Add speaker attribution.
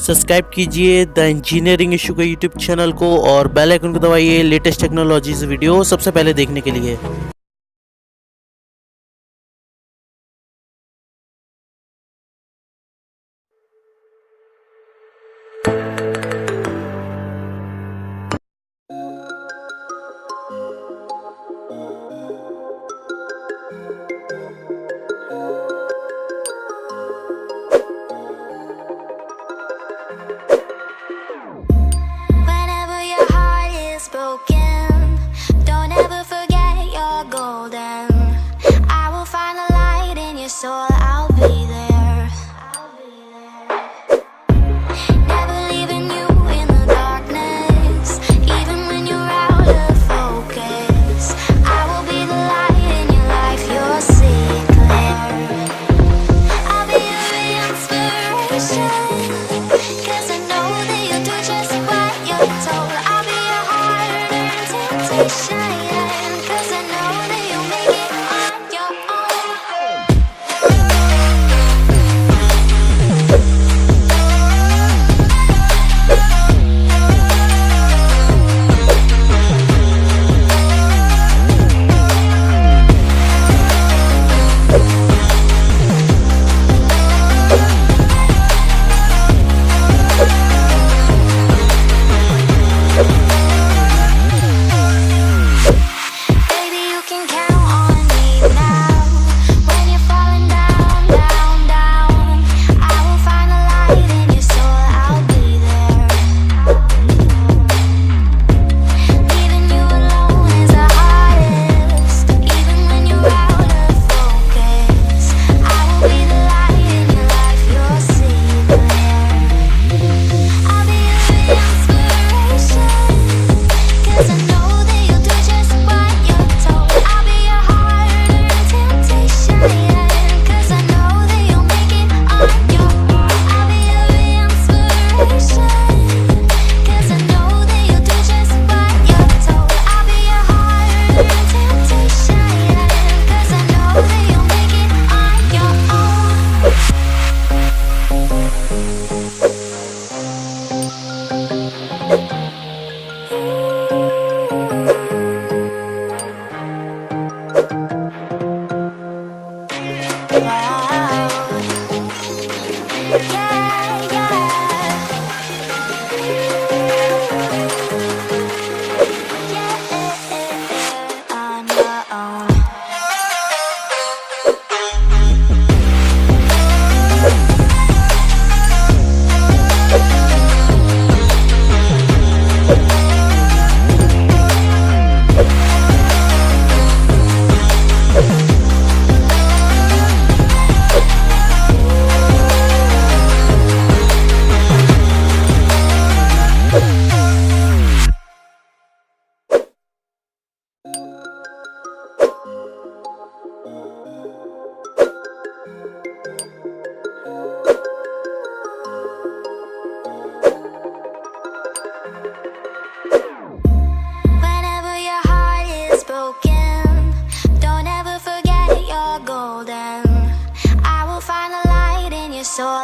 Speaker 1: Subscribe कीजिए the engineering issue के YouTube channel को और बेल आइकन को दबाइए लेटेस्ट टेक्नोलॉजीज वीडियो सबसे पहले देखने के लिए।
Speaker 2: Whenever your heart is broken, don't ever forget you're golden. I will find a light in your soul, I'll be there. Never leaving you in the darkness, even when you're out of focus. I will be the light in your life, you'll see it clear. I'll be your inspiration, 'cause I know that you'll do just what you're told. I'll be your hard-earned temptation, 'cause I know that you'll make it on your own. Baby, you can count on me now. When you're falling down, down, down, I will find a light in your soul, I'll be there. Leaving you alone is the hardest, even when you're out of focus. I will be the light in your life, you'll see it clear. I'll be your inspiration, 'cause I know that you'll do just what you're told. I'll be your hard-earned temptation, 'cause I know that you'll make it on your own. I'll be your inspiration, 'cause I know that you'll do just what you're told. I'll be your hard-earned temptation, 'cause I know that you'll make it on your own. Whenever your heart is broken, don't ever forget you're golden. I will find a light in your soul,